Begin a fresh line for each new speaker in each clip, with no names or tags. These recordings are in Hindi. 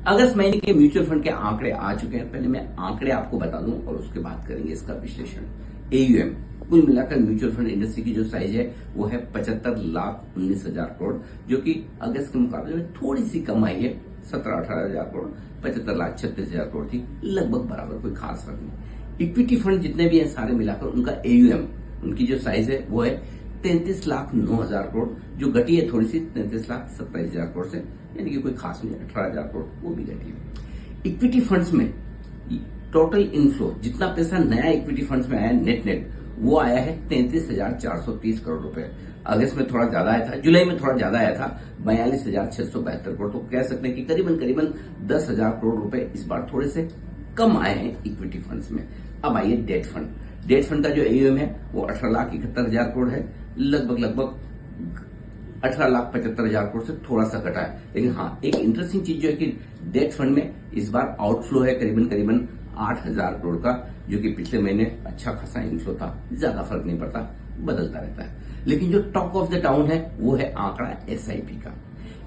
अगस्त महीने के म्यूचुअल फंड के आंकड़े आ चुके हैं। पहले मैं आंकड़े आपको बता दूं और उसके बाद करेंगे इसका विश्लेषण। एयूएम कुल मिलाकर म्यूचुअल फंड इंडस्ट्री की जो साइज है वो है 75,19,000 करोड़, जो कि अगस्त के मुकाबले में थोड़ी सी कम आई है। 17-18 हजार करोड़, 75,36,000 करोड़ थी, लगभग बराबर, कोई खास फर्क नहीं। इक्विटी फंड जितने भी हैं सारे मिलाकर उनका एयूएम, उनकी जो साइज है वो है 33,09,000 करोड़, जो घटी है थोड़ी सी 33,27,000 करोड़ से, यानी कि कोई खास नहीं। 18,000 करोड़ वो भी घटी है। इक्विटी फंड्स में टोटल इनफ्लो, जितना पैसा नया इक्विटी फंड्स में आया नेट वो आया है 33,430 करोड़ रुपए। अगस्त में थोड़ा ज्यादा आया था, जुलाई में थोड़ा ज्यादा आया था 42,672 करोड़। तो कह सकते हैं कि करीबन 10,000 करोड़ रुपए इस बार थोड़े से कम आए हैं इक्विटी फंड्स में। अब आइए डेट फंड। डेट फंड का जो एयूएम है वो 18,71,000 करोड़ है, लगभग 18,75,000 करोड़ से थोड़ा सा घटा है। लेकिन हाँ, एक इंटरेस्टिंग चीज जो है कि डेट फंड में इस बार आउटफ्लो है करीबन 8,000 करोड़ का, जो कि पिछले महीने अच्छा खासा इनफ्लो था। ज्यादा फर्क नहीं पड़ता, बदलता रहता है। लेकिन जो टॉक ऑफ द टाउन है वो है आंकड़ा एसआईपी का।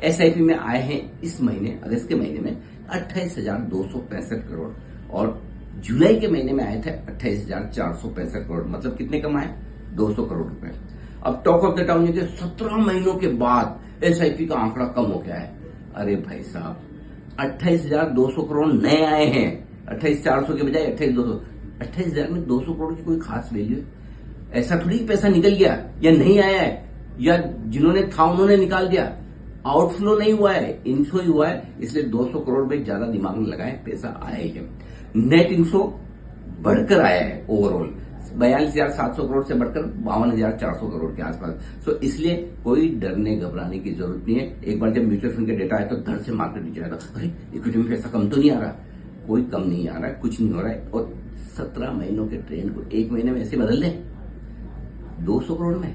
एसआईपी में आए हैं इस महीने, अगस्त के महीने में 28,265 करोड़, और जुलाई के महीने में आए थे 28,465 करोड़। मतलब कितने कम आए? 200 करोड़ रुपए। अब टॉक ऑफ द टाउन है कि 17 महीनों के बाद एसआईपी का आंकड़ा कम हो गया है। अरे भाई साहब, 28,200 करोड़ नए आए हैं, 28,400 के बजाय 28,200। 28,000 में 200 करोड़ की कोई खास वैल्यू है? ऐसा थोड़ी पैसा निकल गया या नहीं आया है, या जिन्होंने था उन्होंने निकाल दिया। आउटफ्लो नहीं हुआ है, इनफ्लो ही हुआ है। इसलिए 200 करोड़ में ज्यादा दिमाग में लगाए, पैसा आया ही है। नेट इनफ्लो बढ़कर आया है ओवरऑल, 42,700 करोड़ से बढ़कर 52,400 करोड़ के आसपास। तो इसलिए कोई डरने घबराने की जरूरत नहीं है। एक बार जब म्यूचुअल फंड के डेटा आए तो धड़ से मार्केट नीचे आया था, अरे इक्विटी में पैसा कम तो नहीं आ रहा। कोई कम नहीं आ रहा है, कुछ नहीं हो रहा है। और 17 महीनों के ट्रेंड को एक महीने में ऐसे बदल दें 200 करोड़ में,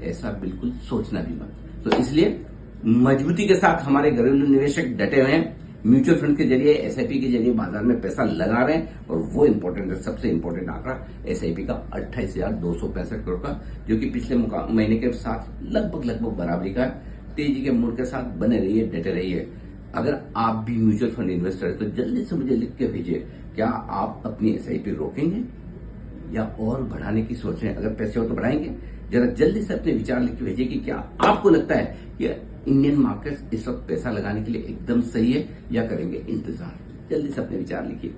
ऐसा बिल्कुल सोचना भी मत। तो इसलिए मजबूती के साथ हमारे घरेलू निवेशक डटे हुए हैं, म्यूचुअल फंड के जरिए, एसआईपी के जरिए बाजार में पैसा लगा रहे हैं। और वो इंपॉर्टेंट है, सबसे इंपॉर्टेंट आंकड़ा एसआईपी का 28,265 करोड़ का, जो कि पिछले महीने के साथ लगभग बराबरी का है। तेजी के मूड के साथ बने रहिए, डटे रहिए। अगर आप भी म्यूचुअल फंड इन्वेस्टर है तो जल्दी से मुझे लिख के भेजिए, क्या आप अपनी एसआईपी रोकेंगे या और बढ़ाने की सोच रहे हैं? अगर पैसे हो तो बढ़ाएंगे। जरा जल्दी से अपने विचार लिख के भेजिए कि क्या आपको लगता है कि इंडियन मार्केट इस वक्त पैसा लगाने के लिए एकदम सही है, या करेंगे इंतजार। जल्दी से अपने विचार लिखिए।